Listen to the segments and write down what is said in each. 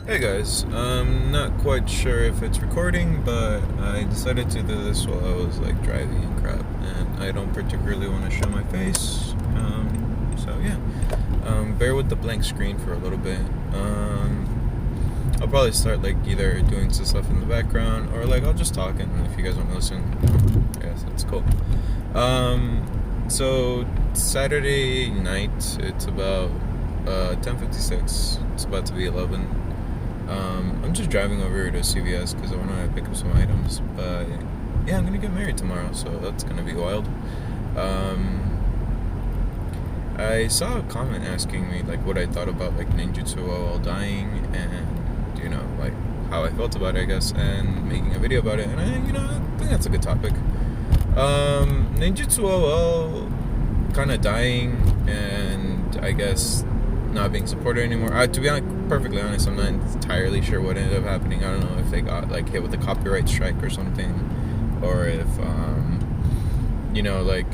Hey guys, I'm not quite sure if it's recording, but I decided to do this while I was like driving and crap, and I don't particularly want to show my face. So yeah, bear with the blank screen for a little bit. I'll probably start like either doing some stuff in the background or like I'll just talk, and if you guys want to listen, I guess that's cool. So Saturday night, it's about 10:56. It's about to be 11. I'm just driving over here to CVS because I want to pick up some items. But yeah, I'm gonna get married tomorrow, so that's gonna be wild. I saw a comment asking me like what I thought about like ninjutsu while dying, and like how I felt about it, I guess, and making a video about it. And I think that's a good topic. Ninjutsu OL kind of dying, and I guess not being supported anymore. To be perfectly honest, I'm not entirely sure what ended up happening. I don't know if they got like hit with a copyright strike or something, or if like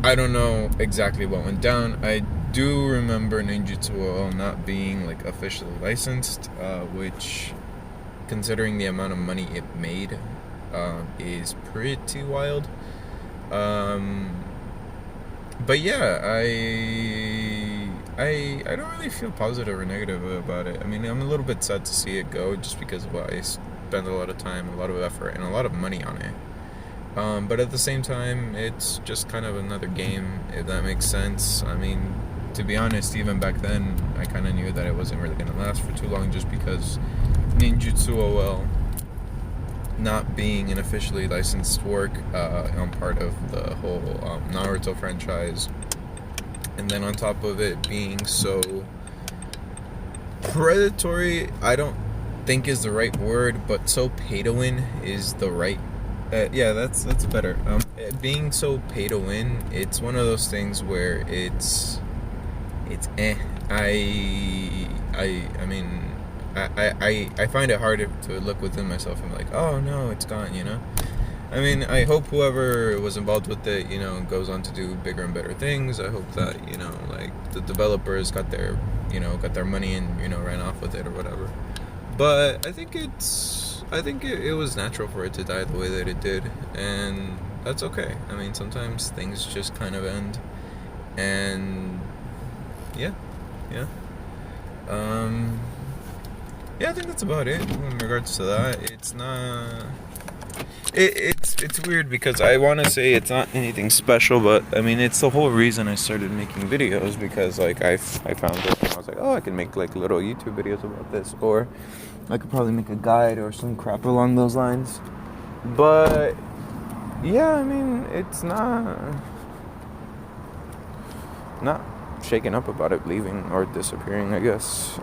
I don't know exactly what went down. I do remember ninjutsu OL not being like officially licensed, which, considering the amount of money it made, is pretty wild. But yeah, I don't really feel positive or negative about it. I mean, I'm a little bit sad to see it go, just because I spent a lot of time, a lot of effort, and a lot of money on it. But at the same time, it's just kind of another game, if that makes sense. I mean, to be honest, even back then, I kind of knew that it wasn't really going to last for too long, just because ninjutsu OL not being an officially licensed work on part of the whole Naruto franchise, and then on top of it being so predatory, I don't think is the right word, but so pay to win is the right. Yeah, that's better. Being so pay to win, it's one of those things where it's I mean, I find it hard to look within myself and be like, oh no, it's gone, I mean, I hope whoever was involved with it, goes on to do bigger and better things. I hope that, like the developers got their money and, ran off with it or whatever. But I think it was natural for it to die the way that it did, and that's okay. I mean, sometimes things just kind of end, and yeah. Yeah, I think that's about it in regards to that. It's not. It's weird because I want to say it's not anything special, but I mean it's the whole reason I started making videos, because like I found it and I was like, oh, I can make like little YouTube videos about this, or I could probably make a guide or some crap along those lines. But yeah, I mean it's not shaken up about it leaving or disappearing, I guess.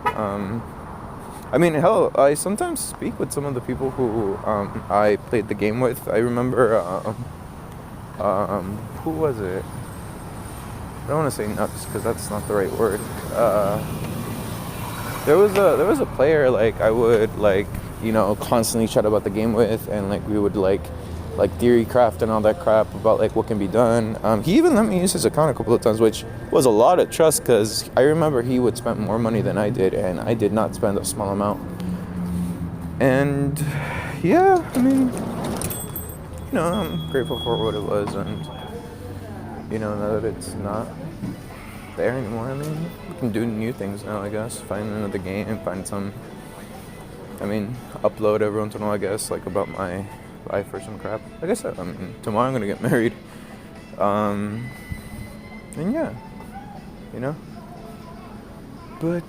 I mean, hell, I sometimes speak with some of the people who I played the game with. I remember, who was it? I don't want to say nuts because that's not the right word. There was a player like I would constantly chat about the game with, and like we would like theory craft and all that crap about like what can be done. He even let me use his account a couple of times, which was a lot of trust, because I remember he would spend more money than I did, and I did not spend a small amount. And yeah, I mean, I'm grateful for what it was, and now that it's not there anymore, I mean, we can do new things now, I guess. Find another game, find some, upload every once in a while, I guess, like about my life or some crap. Like I said, tomorrow I'm gonna get married. And yeah, But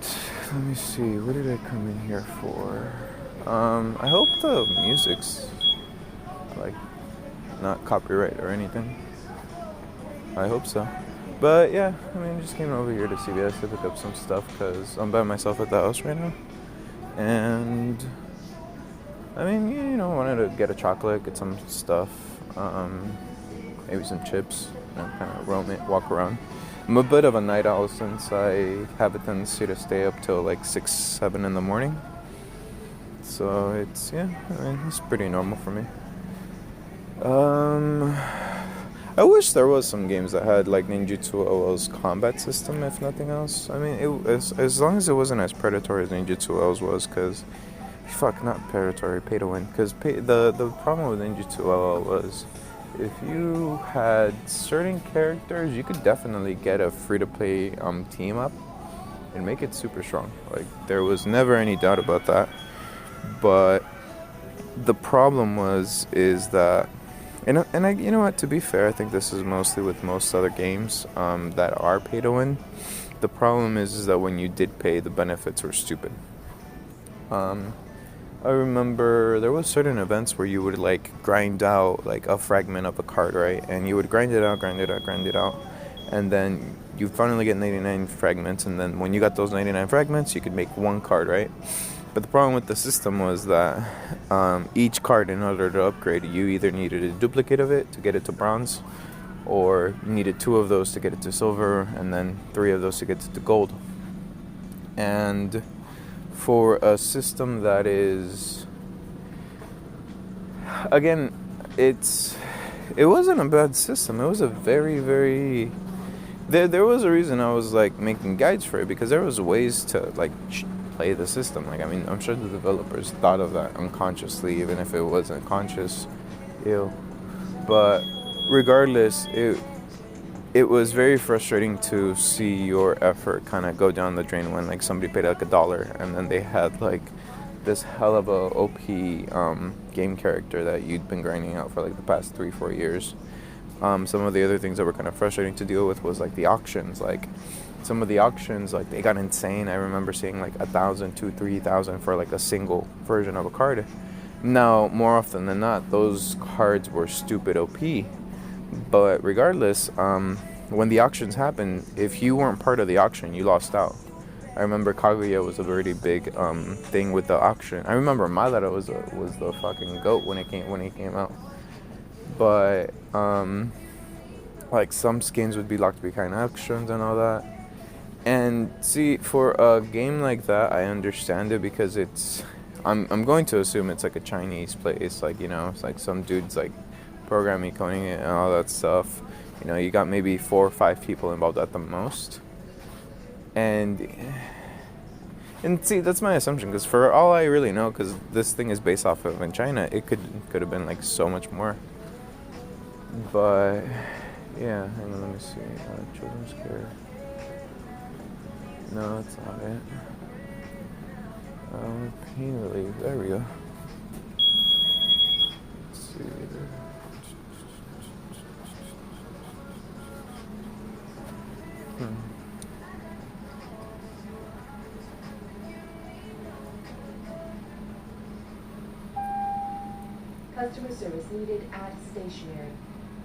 let me see, what did I come in here for? I hope the music's like not copyright or anything. I hope so. But yeah, just came over here to CVS to pick up some stuff because I'm by myself at the house right now. And wanted to get a chocolate, get some stuff, maybe some chips, kind of roam it, walk around. I'm a bit of a night owl since I have a tendency to stay up till like 6, 7 in the morning. So it's pretty normal for me. I wish there was some games that had like Ninjutsu OL's combat system, if nothing else. I mean, as long as it wasn't as predatory as Ninjutsu OL's was, because fuck, not predatory, pay to win. Because the problem with Ninjutsu OL was if you had certain characters, you could definitely get a free to play team up and make it super strong. Like there was never any doubt about that. But the problem is that, and I, you know what? To be fair, I think this is mostly with most other games that are pay to win. The problem is that when you did pay, the benefits were stupid. I remember there was certain events where you would like grind out like a fragment of a card, right? And you would grind it out, and then you finally get 99 fragments. And then when you got those 99 fragments, you could make one card, right? But the problem with the system was that each card, in order to upgrade, you either needed a duplicate of it to get it to bronze, or you needed 2 of those to get it to silver, and then 3 of those to get it to gold. And for a system that is, again, it wasn't a bad system. It was a very, very, there was a reason I was like making guides for it, because there was ways to like play the system. Like, I mean, I'm sure the developers thought of that unconsciously, even if it wasn't conscious. But regardless, it was very frustrating to see your effort kind of go down the drain when like somebody paid like $1 and then they had like this hell of a OP game character that you'd been grinding out for like the past 3-4 years. Some of the other things that were kind of frustrating to deal with was like the auctions. Like some of the auctions, like they got insane. I remember seeing like 1,000, 2,000, 3,000 for like a single version of a card. Now, more often than not, those cards were stupid OP. But regardless, when the auctions happened, if you weren't part of the auction, you lost out. I remember Kaguya was a very big thing with the auction. I remember Madara was the fucking goat when he came out. But like some skins would be locked behind auctions and all that. And see, for a game like that, I understand it, because I'm going to assume it's like a Chinese place, like, you know, it's like some dude's like programming, coding it and all that stuff. You know, you got maybe 4 or 5 people involved at the most. And see, that's my assumption, because for all I really know, because this thing is based off of in China, it could have been like so much more. But yeah, hang on, let me see. Children's care. No, that's not it. Pain relief. There we go. Let's see. Customer service needed at stationary.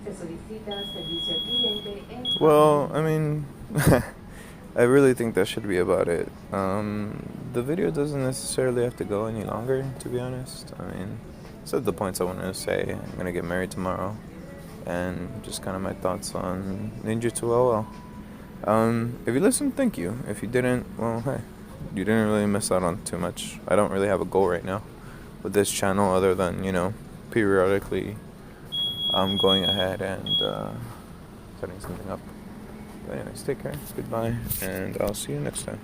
Se solicita servicio al cliente en... Well, I mean, I really think that should be about it. The video doesn't necessarily have to go any longer, to be honest. I mean, said the points I wanted to say. I'm gonna get married tomorrow, and just kind of my thoughts on ninjutsu OL. If you listened, thank you. If you didn't, well, hey, you didn't really miss out on too much. I don't really have a goal right now with this channel, other than, you know, periodically I'm going ahead and setting something up. But anyways, take care, goodbye, and I'll see you next time.